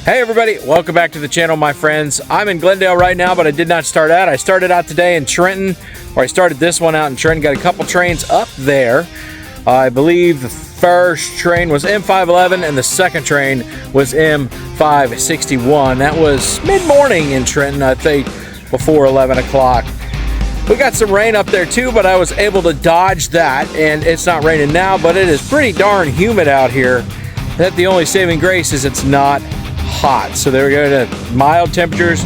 Hey everybody, welcome back to the channel, my friends. I'm in Glendale right now, but I did not start out. I started out today in Trenton, or I started this one out in Trenton. Got a couple trains up there. I believe the first train was M511 and the second train was M561. That was mid-morning in Trenton, I think before 11 o'clock. We got some rain up there too, but I was able to dodge that, and it's not raining now, but it is pretty darn humid out here. That the only saving grace is it's not hot. So there we go, to mild temperatures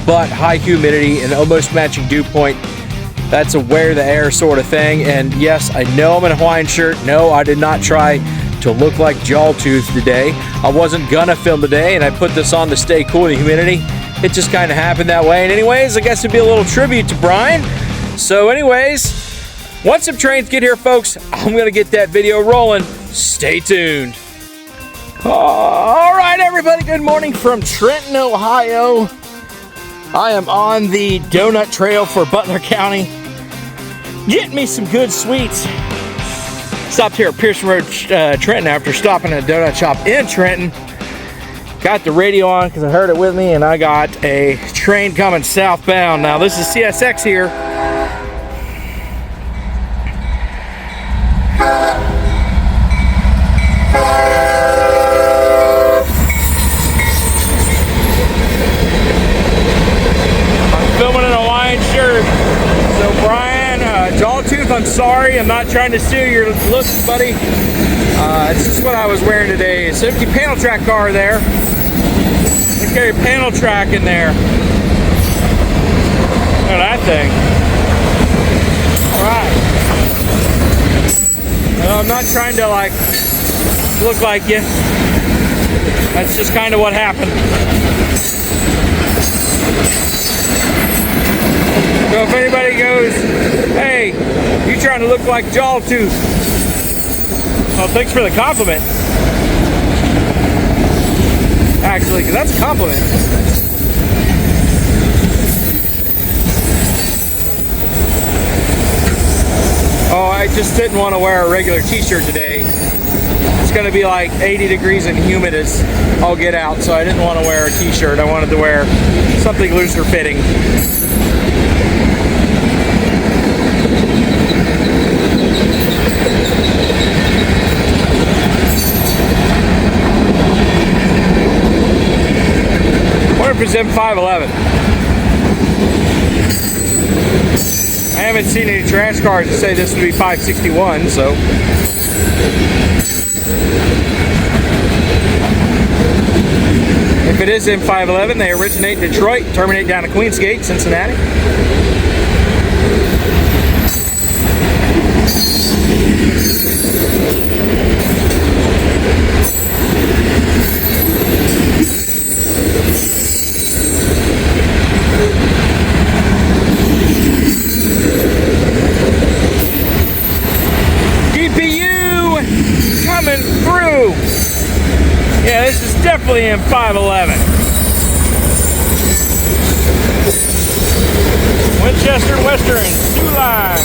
but high humidity and almost matching dew point. That's a wear the air sort of thing. And yes, I know I'm in a Hawaiian shirt. No, I did not try to look like Jawtooth today. I wasn't gonna film today, and I put this on to stay cool in the humidity. It just kind of happened that way. And anyways, I guess it'd be a little tribute to Brian. So anyways, once some trains get here, folks, I'm gonna get that video rolling. Stay tuned. All right, everybody, good morning from Trenton, Ohio. I am on the donut trail for Butler County, getting me some good sweets. Stopped here at Pearson Road, Trenton, after stopping at a donut shop in Trenton. Got the radio on because I heard it with me, and I got a train coming southbound. Now, this is CSX here. I'm sorry, I'm not trying to steal your looks, buddy. It's just what I was wearing today. It's an empty panel track car there. They carry panel track in there. Look at that thing. Alright. Well, I'm not trying to like look like you. That's just kind of what happened. So if anybody goes, hey, you trying to look like Jawtooth? Well, thanks for the compliment. Actually, because that's a compliment. Oh, I just didn't want to wear a regular t-shirt today. It's going to be like 80 degrees and humid as I'll get out, so I didn't want to wear a t-shirt. I wanted to wear something looser fitting. Is M511. I haven't seen any trash cars that say this would be 561, so. If it is M511, they originate in Detroit, terminate down to Queensgate, Cincinnati. Coming through. Yeah, this is definitely M511. Winchester Western 2 line.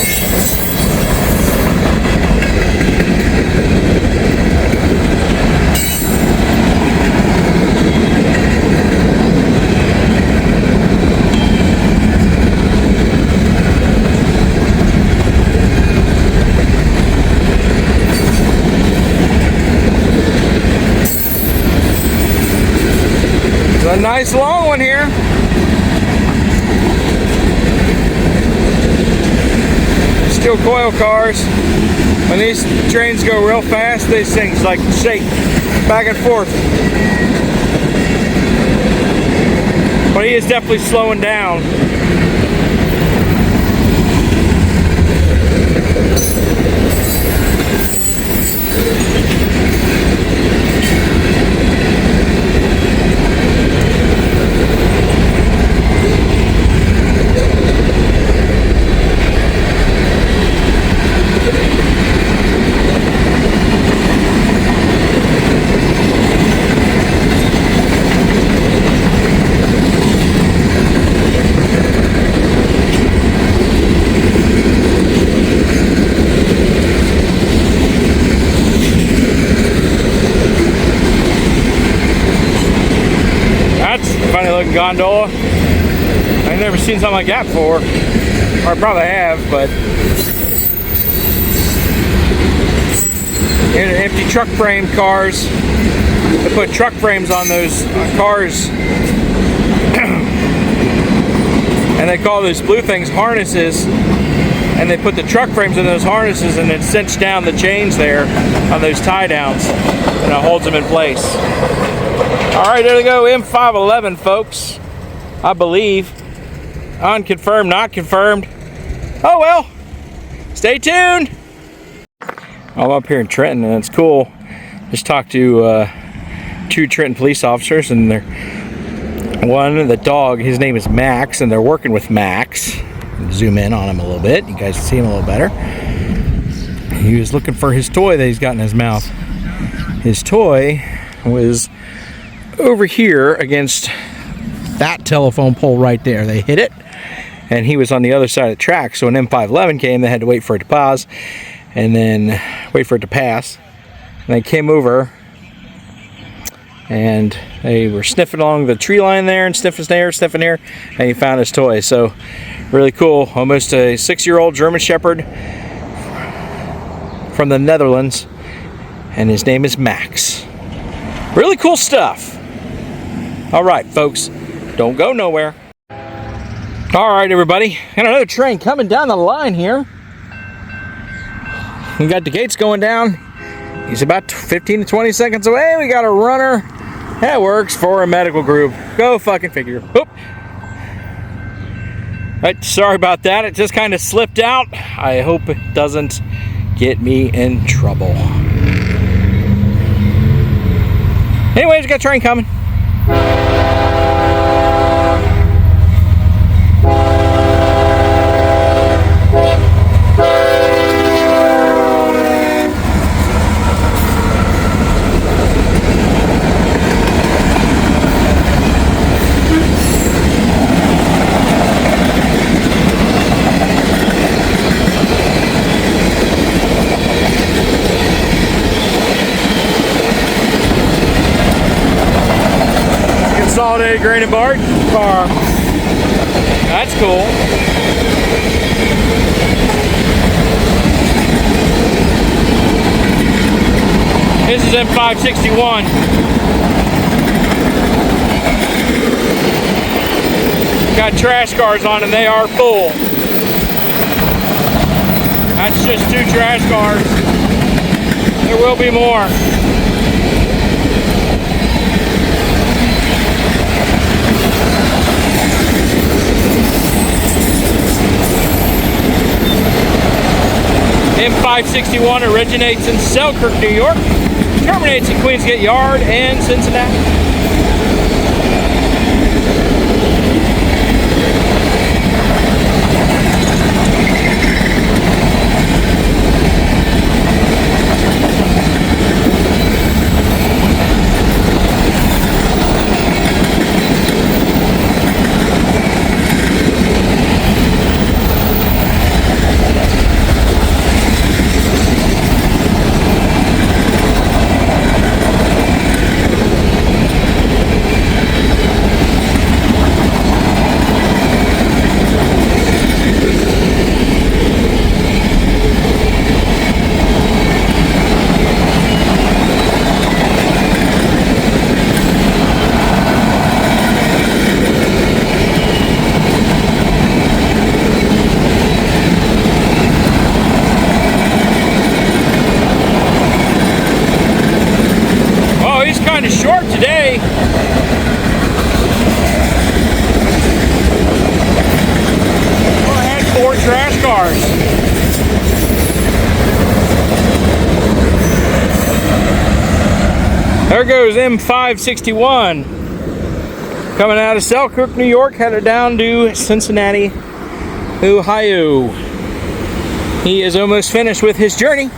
A nice long one here. Steel coil cars. When these trains go real fast, these things like shake back and forth. But he is definitely slowing down. funny looking gondola. I've never seen something like that before. Or I probably have, but empty truck frame cars. They put truck frames on those cars, and they call those blue things harnesses. And they put the truck frames in those harnesses and then cinch down the chains there on those tie downs, and it holds them in place. All right, there we go, M511, folks. I believe. Unconfirmed, not confirmed. Oh well, stay tuned. I'm up here in Trenton, and it's cool. Just talked to 2 Trenton police officers, and the dog, his name is Max, and they're working with Max. Zoom in on him a little bit, you guys can see him a little better. He was looking for his toy that he's got in his mouth. His toy was over here against that telephone pole right there. They hit it, and he was on the other side of the track. So when M511 came, they had to wait for it to pause, and then wait for it to pass. And they came over, and they were sniffing along the tree line there, and sniffing there, and he found his toy. So really cool. Almost a 6-year-old German Shepherd from the Netherlands, and his name is Max. Really cool stuff. All right, folks, don't go nowhere. All right, everybody, got another train coming down the line here. We got the gates going down. He's about 15 to 20 seconds away. We got a runner that works for a medical group. Go fucking figure. Oop. Right, sorry about that. It just kind of slipped out. I hope it doesn't get me in trouble. Anyways, we got a train coming. Consolidated grain and barge car. That's cool. This is M561. Got trash cars on and they are full. That's just 2 trash cars. There will be more. M561 originates in Selkirk, New York, terminates in Queensgate Yard and Cincinnati. Short today. I had 4 trash cars. There goes M561 coming out of Selkirk, New York, headed down to Cincinnati, Ohio. He is almost finished with his journey.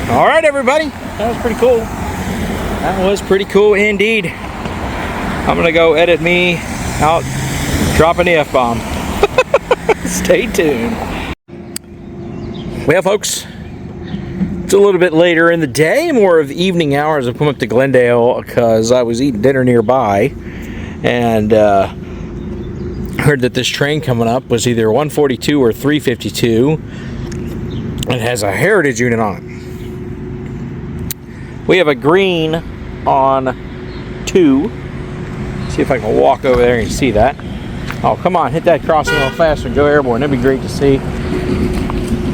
All right, everybody, that was pretty cool. That was pretty cool indeed. I'm gonna go edit me out dropping the F-bomb. Stay tuned. Well, folks, it's a little bit later in the day, more of the evening hours. I've come up to Glendale because I was eating dinner nearby, and heard that this train coming up was either 142 or 352. It has a heritage unit on it. We have a green on 2. See if I can walk over there and see that. Oh, come on, hit that crossing a little faster and go airborne. That'd be great to see.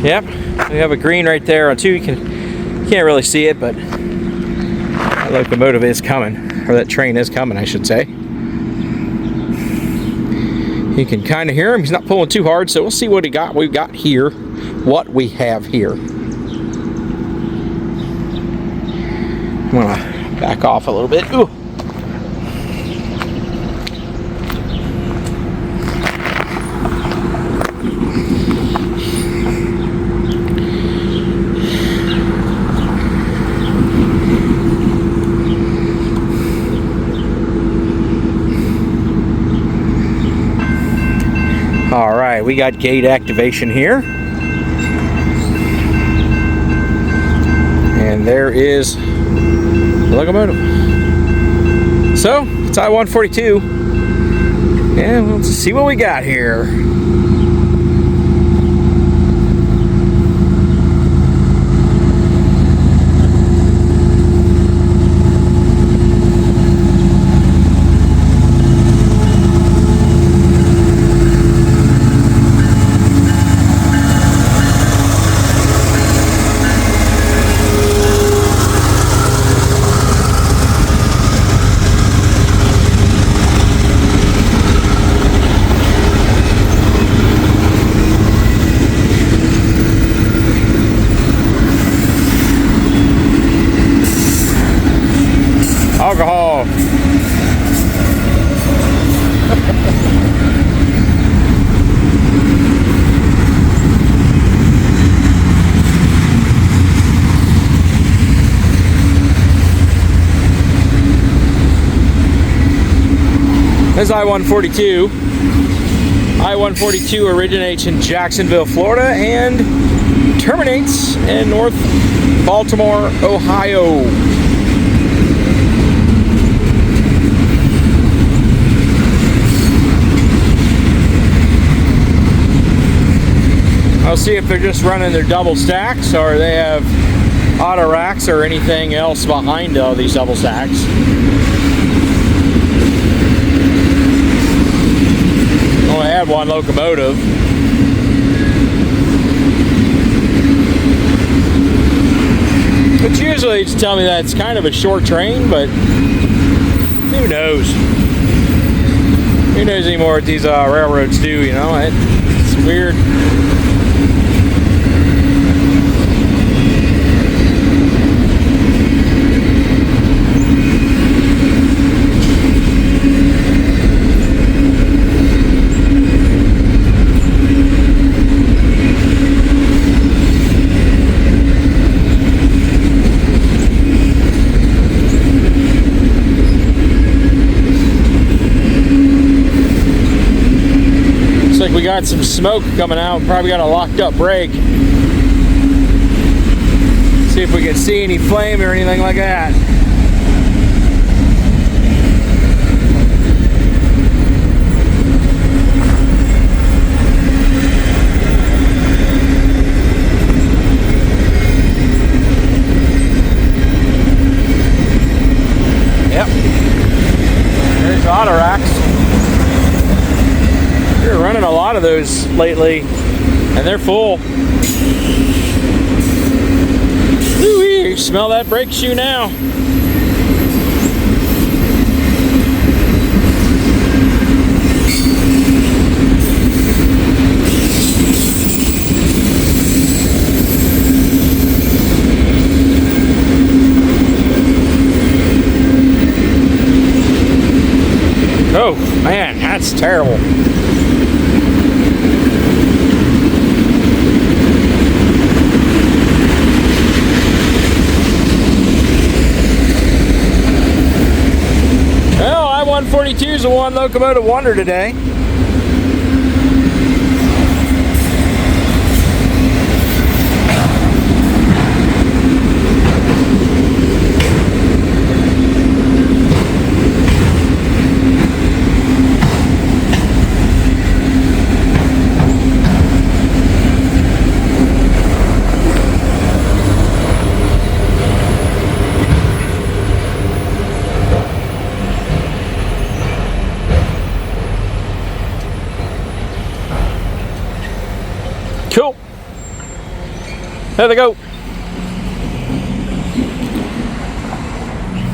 Yep, we have a green right there on 2. You can't really see it, but that locomotive is coming, or that train is coming, I should say. You can kind of hear him. He's not pulling too hard, so we'll see what we've got here. What we have here. I'm gonna back off a little bit. Ooh. All right, we got gate activation here. And there is the locomotive. So, it's I-142. And let's see what we got here. Alcohol. This is I-142. I-142 originates in Jacksonville, Florida, and terminates in North Baltimore, Ohio. I'll see if they're just running their double stacks or they have auto racks or anything else behind all these double stacks. Only had one locomotive. Which usually just tell me that it's kind of a short train, but who knows? Who knows anymore what these railroads do, you know? It's weird. Like we got some smoke coming out. Probably got a locked up brake. See if we can see any flame or anything like that. Yep. There's auto racks. We're running a lot of those lately, and they're full. Ooh, you smell that brake shoe now. Oh man, that's terrible. Well, I-142 is a one locomotive wonder today. There they go.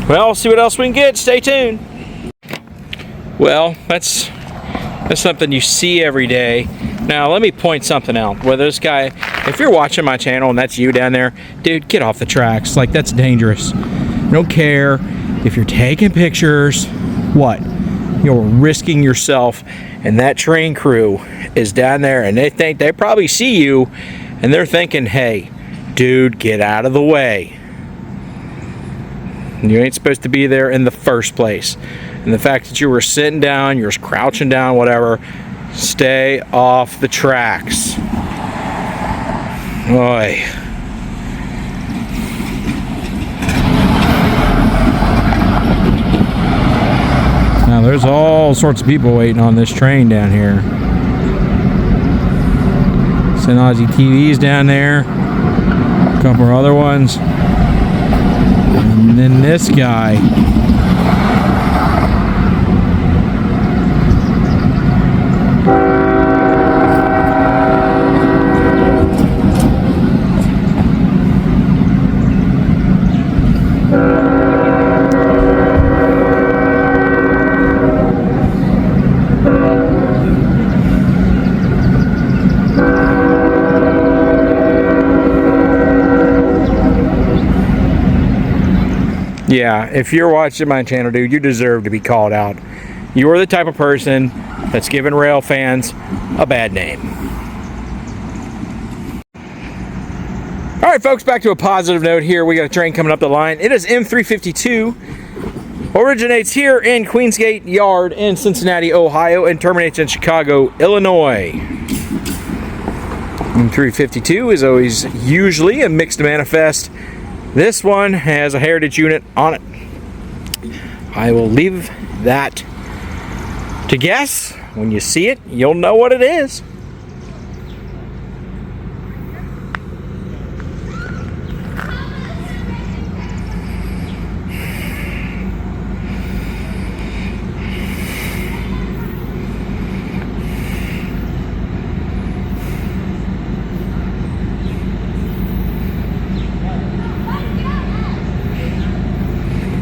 Well, we'll see what else we can get. Stay tuned. Well, that's something you see every day. Now, let me point something out. Whether this guy, if you're watching my channel and that's you down there, dude, get off the tracks. Like, that's dangerous. I don't care if you're taking pictures. What? You're risking yourself, and that train crew is down there, and they probably see you, and they're thinking, hey, dude, get out of the way. You ain't supposed to be there in the first place. And the fact that you were sitting down, you're crouching down, whatever, stay off the tracks. Oy. Now there's all sorts of people waiting on this train down here. Some Aussie TVs down there, a couple of other ones. And then this guy. Yeah, if you're watching my channel, dude, you deserve to be called out. You are the type of person that's giving rail fans a bad name. All right, folks, back to a positive note here. We got a train coming up the line. It is M352. Originates here in Queensgate Yard in Cincinnati, Ohio, and terminates in Chicago, Illinois. M352 is always usually a mixed manifest. This one has a heritage unit on it. I will leave that to guess. When you see it, you'll know what it is.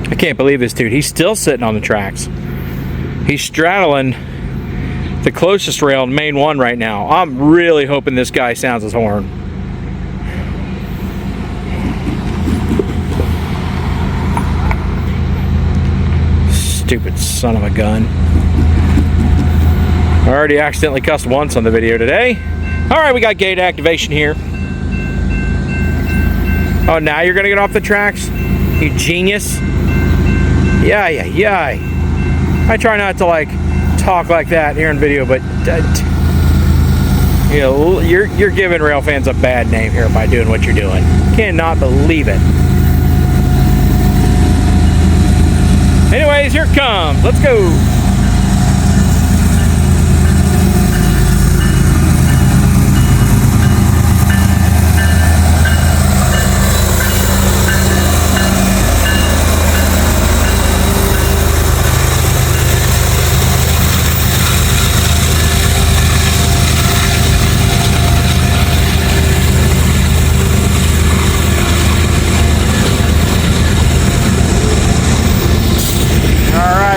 I can't believe this dude. He's still sitting on the tracks. He's straddling the closest rail, main one right now. I'm really hoping this guy sounds his horn. Stupid son of a gun. I already accidentally cussed once on the video today. All right, we got gate activation here. Oh, now you're gonna get off the tracks? You genius. Yeah. I try not to like talk like that here in video, but you know, you're giving rail fans a bad name here by doing what you're doing. Cannot believe it. Anyways, here it comes. Let's go.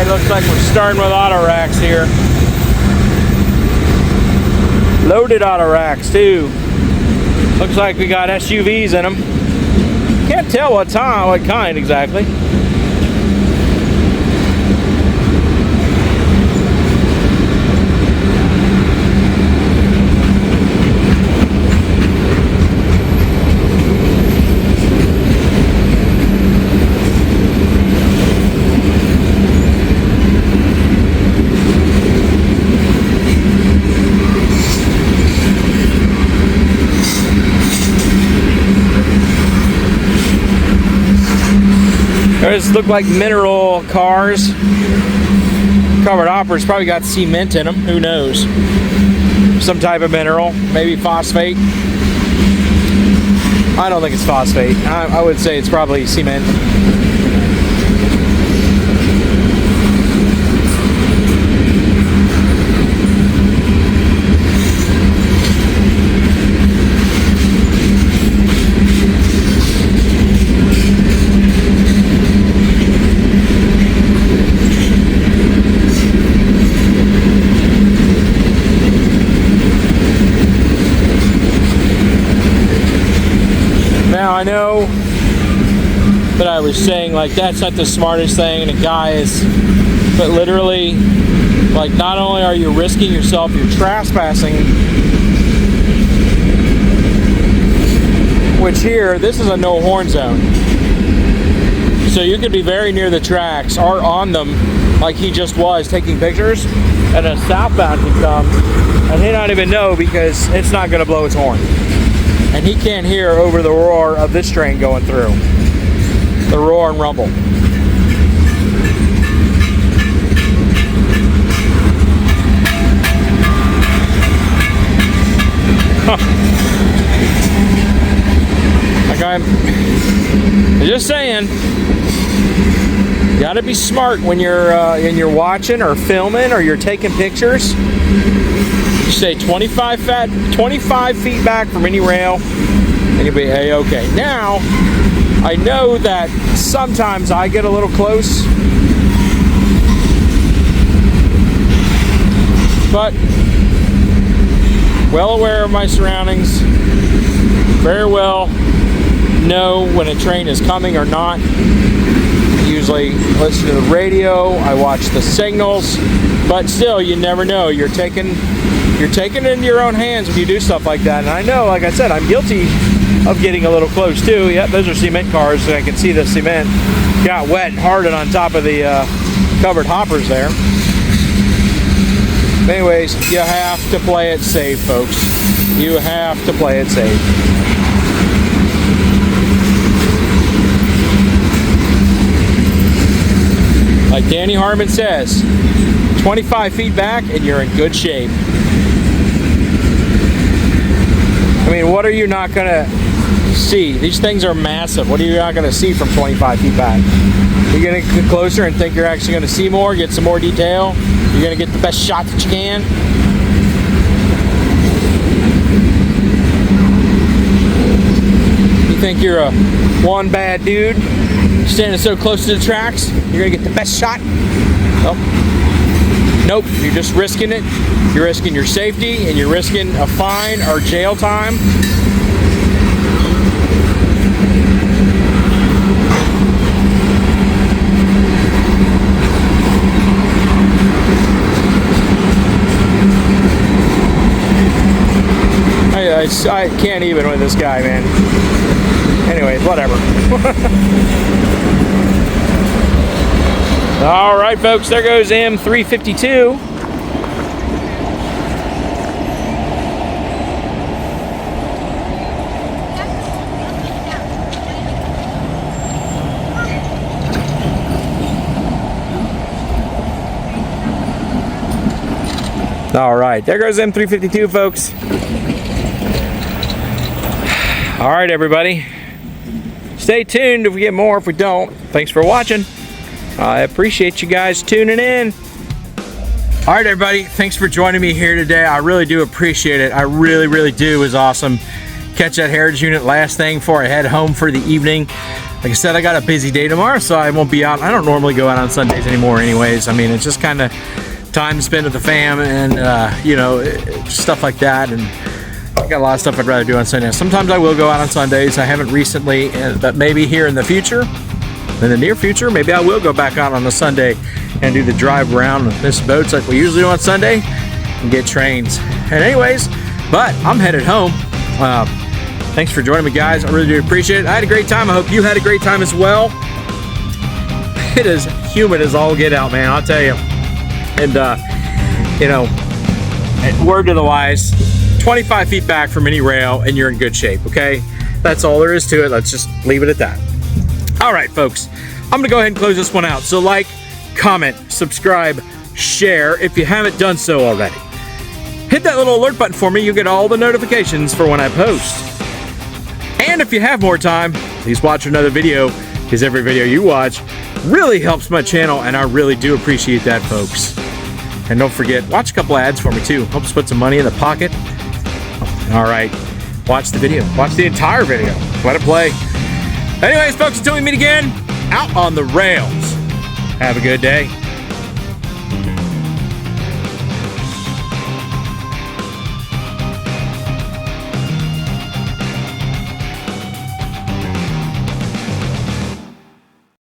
Looks like we're starting with auto racks here. Loaded auto racks too. Looks like we got SUVs in them. Can't tell what kind exactly. Those look like mineral cars. Covered hoppers probably got cement in them. Who knows? Some type of mineral, maybe phosphate. I don't think it's phosphate. I would say it's probably cement. know that I was saying, like, that's not the smartest thing, and a guy is, but literally, like, not only are you risking yourself, you're trespassing, which here, this is a no horn zone. So you could be very near the tracks or on them, like he just was, taking pictures, and a southbound can come, and he not even know because it's not gonna blow its horn. And he can't hear over the roar of this train going through. The roar and rumble. Like I'm just saying, you gotta be smart when you're watching or filming or you're taking pictures. You say 25 feet back from any rail, and you'll be A-okay. Now, I know that sometimes I get a little close, but well aware of my surroundings, very well know when a train is coming or not. Usually listen to the radio, I watch the signals, but still, you never know. You're taking it into your own hands when you do stuff like that. And I know, like I said, I'm guilty of getting a little close too. Yep, those are cement cars, so I can see the cement got wet and hardened on top of the covered hoppers there. But anyways, you have to play it safe, folks. You have to play it safe. Like Danny Harmon says, 25 feet back and you're in good shape. I mean, what are you not gonna see? These things are massive. What are you not gonna see from 25 feet back? You're gonna get closer and think you're actually gonna see more, get some more detail. You're gonna get the best shot that you can. You think you're a one bad dude standing so close to the tracks, you're gonna get the best shot? Nope, you're just risking it. You're risking your safety, and you're risking a fine or jail time. I can't even with this guy, man. Anyways, whatever. All right, folks, there goes M352. All right, there goes M352, folks. All right, everybody. Stay tuned if we get more. If we don't, thanks for watching. I appreciate you guys tuning in. All right, everybody, thanks for joining me here today. I really do appreciate it. I really, really do. It was awesome. Catch that Heritage unit last thing before I head home for the evening. Like I said, I got a busy day tomorrow, so I won't be out. I don't normally go out on Sundays anymore anyways. I mean, it's just kind of time to spend with the fam and, you know, stuff like that. And I got a lot of stuff I'd rather do on Sundays. Sometimes I will go out on Sundays. I haven't recently, but maybe here in the future, in the near future, maybe I will go back out on a Sunday and do the drive around with Miss Boats like we usually do on Sunday and get trains. And anyways, but I'm headed home. Thanks for joining me, guys. I really do appreciate it. I had a great time. I hope you had a great time as well. It is humid as all get out, man, I'll tell you. And, you know, word to the wise, 25 feet back from any rail and you're in good shape, okay? That's all there is to it. Let's just leave it at that. All right, folks, I'm gonna go ahead and close this one out. So like, comment, subscribe, share if you haven't done so already. Hit that little alert button for me. You'll get all the notifications for when I post. And if you have more time, please watch another video, because every video you watch really helps my channel, and I really do appreciate that, folks. And don't forget, watch a couple ads for me too. Helps put some money in the pocket. All right, watch the video. Watch the entire video. Let it play. Anyways, folks, until we meet again, out on the rails. Have a good day.